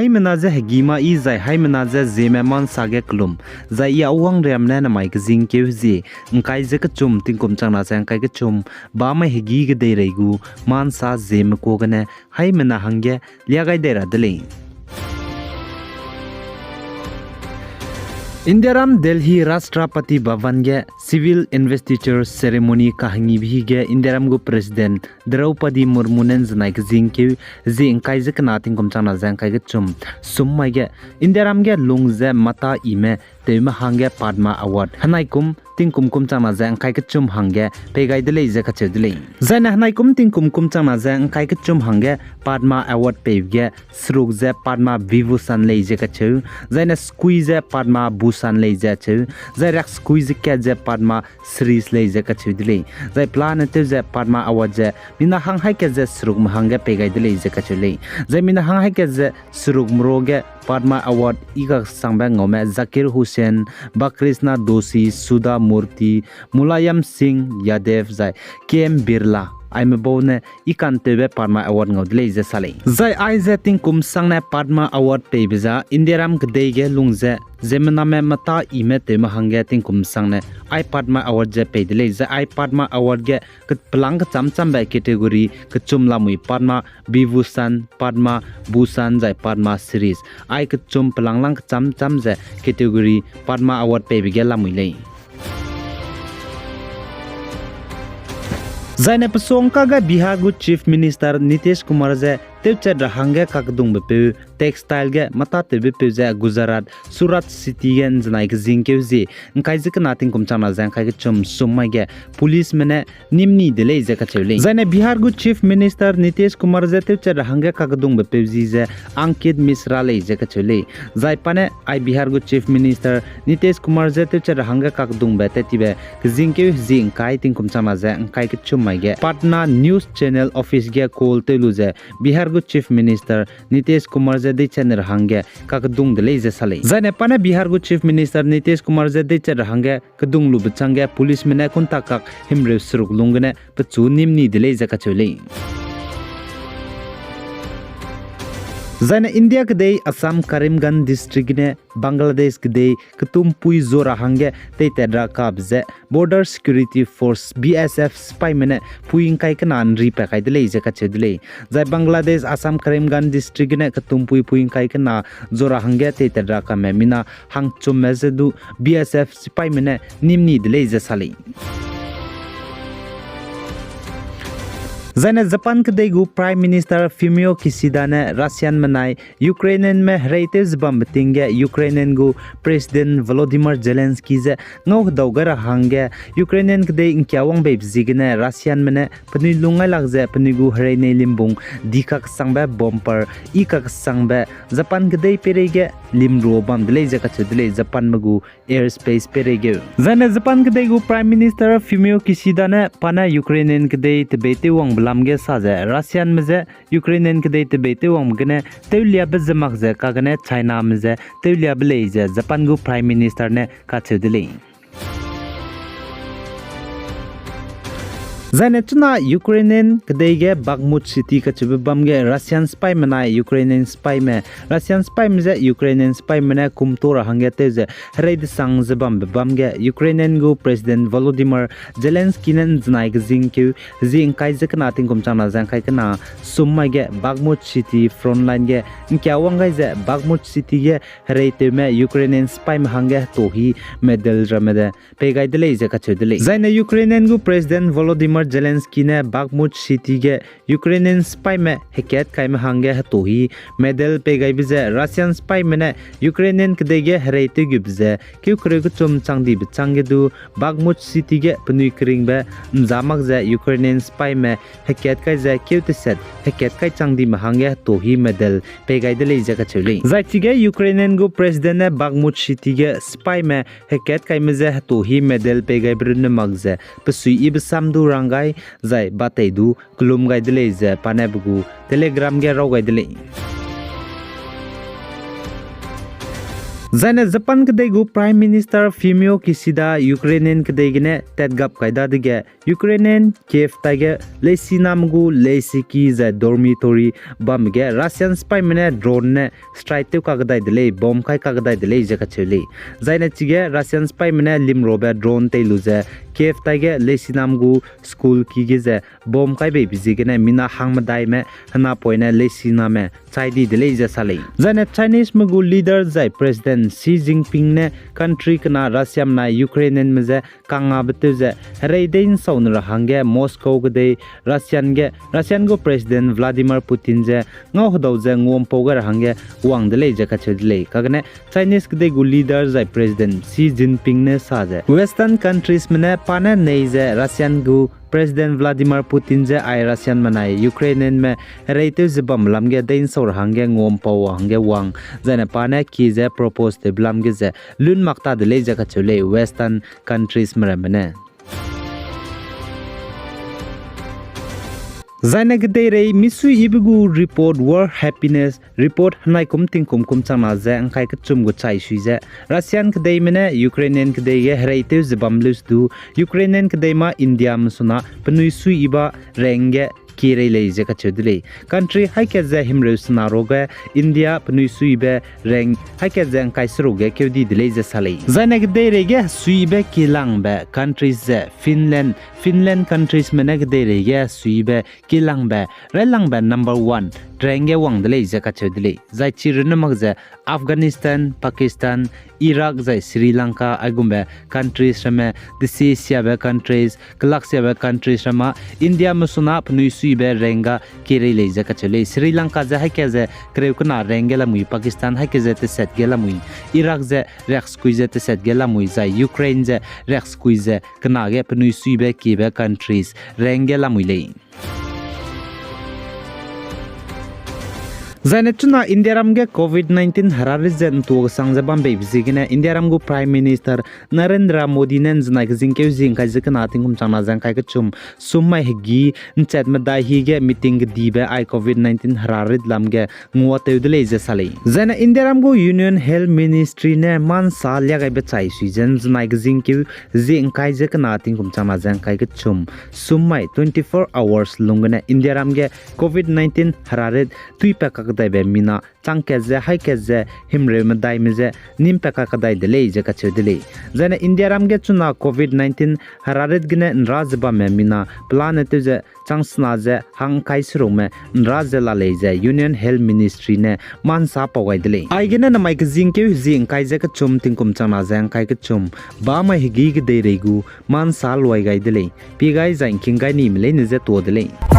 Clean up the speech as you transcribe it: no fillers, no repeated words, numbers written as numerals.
hai menaze hegima I zai hai menaze Zeme man sage klum zai ya uang remne na mai kizing kewzi ngkai ze kachum tingkum changna sang kai kachum ba mai hegi ge dei reigu man sa Zeme ko gane hai mena hangge liagai dera dele Indiaram Delhi Rashtrapati Bhavan ge civil investiture ceremony kahangi bhi ge Indiaram go president Draupadi Murmu nen znai ke jingke ji ingkai je kana tingkom changna jang kai ge chum summai ge Indiaram ge lungje mata ime teima hangge Padma Award hanai kum tingkum kum changna jang kai ke chum hangge pegai dele je ka chedele zaina hanai kum tingkum kum changna jang kai ke chum hangge Padma Award pege sruk je Padma Vibhushan le je ka chu zaina squeeze Padma Bhushan le je chu zai rak squeeze ke je Padma series le je ka chedele zai plan te je Padma Award je mina hang hai ke je sruk hangge pegai dele je ka chule zai mina hang hai ke je sruk mroge Padma Award iga sangba ngome Zakir Hussain Bakrishna Doshi Sudha Murthy Mulayam Singh Yadev zai KM Birla I'm bone ikan tebe Padma Award ngodle je sale zai ai je tingkum sangne Padma Award pebiza Indiaram gdege lungje Zemena me mata ime te mahangge tingkum sangne ai Padma Award je pedele je ai Padma Award ge plang cham ba category kchumla mui Padma Vibhushan Padma Bhushan jai Padma series ai kchum plang cham je category Padma Award pebige lamui le Zaine pesongka ga Bihar gu Chief Minister Nitish Kumar je teucha rahangge kakdung bepe textile ge mata tebe peje Gujarat Surat city gen znai ge jingke ji ngai je kana tingkum chana jang kai ge chum sumai ge police mene nimni dele je ka chele zaine Bihar gu Chief Minister Nitish Kumar je teucha rahangge kakdung bepe ji je Ankit Misra le je ka chele zai pane ai Bihar gu Chief Minister Nitish Kumar je teucha rahangge kakdung be te tibe jingke ji ngai tingkum chana jang kai ge chum mai ge Patna News Channel office ge call telu je Bihar gu Chief Minister Nitish Kumar je de channel hangge kakdung de leje sale zaine pane Bihar gu Chief Minister Nitish Kumar je de channel hangge kadung lu bchangge police mena kunta kak himre suruk lungne pchu nimni de leje ka chole Zaina India kdei Assam Karimganj district ne Bangladesh kdei Kutumpui zora hangge te tedra kabze border security force BSF spy mene puing kai kanan ri pa kai dele je ka chedle zai Bangladesh Assam Karimganj district ne Kutumpui puing kai kana zora hangge te tedra ka memina hang chum mezedu BSF spy mene nimni dele je sali Zaina Japan kdei gu Prime Minister Fumio Kishida ne Russian manai Ukrainian me hreites bam tinge Ukrainian gu President Volodymyr Zelensky je ngau daugara hangge Ukrainian kdei inkyawang beib zigne Russian mene pani lungai lagje pani gu hreine limbung dikak sangba bomber ikak sangba Japan kdei perege limro bam dele je ka chudle Japan magu airspace perege Zaina Japan kdei gu Prime Minister Fumio Kishida ne pana Ukrainian kdei tebete wang lamge saje Russian meze Ukrainian kdei tebete wang gane teulia bezamak je kagane China meze teulia beleje Japan gu Prime Minister ne ka chudle Zaine tuna Ukrainian kdei ge Bakhmut city ka chubam ge Russian spy mana Ukrainian spy me Russian spy meze Ukrainian spy mana kumtora hangge teze hreid sang zabam bam ge Ukrainian gu President Volodymyr Zelensky nen znai ge jingku jing kai je kana tingkom chana jang kai kana summa ge Bakhmut city frontline ge kyawang ga je Bakhmut city ge hreid me Ukrainian spy me hangge tohi medal ramede pegai dele je ka chudle zaine Ukrainian gu President Volodymyr Zelensky ne Bakhmut city ge Ukrainian spy me heket kai me hangge tohi medal pegai bize Russian spy me ne Ukrainian kdei ge hreite gibze kyu kreg chum changdi bchange du Bakhmut city ge pnui kring be jamak je Ukrainian spy me heket kai je kyute set heket kai changdi me hangge tohi medal pegai dele je ka chule zai chi ge Ukrainian gu president ne Bakhmut city ge spy me heket kai me je tohi medal pegai brun magze psui ib samdu rang gai zai batei du klum gai dele je panebugu telegram ge ro gai dele Zaina Japan kadegu Prime Minister Fumio Kishida Ukrainian kadegine tedgap kaida dige Ukrainian Kiev tage lesinamgu lesiki za dormitory bamge Russian spy mene drone ne strike te kagdai dele bomb kai kagdai dele jakacheli Zaina chige Russian spy mene limrobe drone te luze Kiev tage lesinamgu school kige bomb kai be bizigene mina hangmadai me hana poine lesiname chaidi dele jasale Zaina Chinese mugu leader zai President Xi Jinping ne country kana Russia na Ukrainian meze kanga betuje reidin saunra hange Moscow gde Russian go President Vladimir Putin je ngau hodau je ngom pogar hange wang dele je kachedle kagne Chinese gde gu leader zai President Xi Jinping ne saje Western countries mene pana nei je Russian gu President Vladimir Putin je ai Russian manai Ukrainian me reite zibam lamge dein saur hange ngom paw hange wang jana pane ki je propose te blamge je lun makta de le jaka chule Western countries mane Zaina gdei misu ibugu report war happiness report hanai kum tingkum kum chama je angkai kchum gu chai suije Russian gdei mene Ukrainian gdei ge reite zibam lus du Ukrainian gdei ma India musuna pnui sui iba renge kire leije ka chudle country haike je himre snaroge India pnui suibe reng haike je angkai sruge kewdi dileje salai Zaina gdei rege suibe kilangbe countries je Finland countries menag dere ge suibe kilangbe relangbe number 1 trenge wang dele je ka chudle zai chirna magje Afghanistan Pakistan Iraq zai Sri Lanka agumbe countries rame disi siabe countries galaxia be countries rama India musuna pnui suibe renga kire le je ka chule Sri Lanka je haike je kreukna rengela mui Pakistan haike je te set gela mui Iraq je rex kuize te set gela mui zai Ukraine je rex kuize kna ge pnui suibe be countries rengela muile Zaina chuna India ramge COVID-19 hararizan tu sangja bambe bizigine India ramgu Prime Minister Narendra Modi nen jna jingke jingkai jikna tingum changna jangkai ke summai higi nchat madai hige meeting dibe ai COVID-19 hararid lamge nguate udle je sale Zaina India ramgu Union Health Ministry ne man sa lyagai be chai season jna jingke jingkai jikna tingum changna jangkai ke summai 24 hours lungane India ramge COVID-19 hararid tuipa dai be mina changke je haike je himre madai meje nimpeka kadai dele je ka chedele jana India ramge chuna COVID-19 hararet gine nrajba me mina planet je changsna je hangkai srome nrajela le je Union Health Ministry ne mansa pawai dele aigena na mai jingke jing kai je ka tingkum chana jang kai ka ba mai higi ge de regu mansa loi gai dele pi gai jang king gai ni mele ne je to dele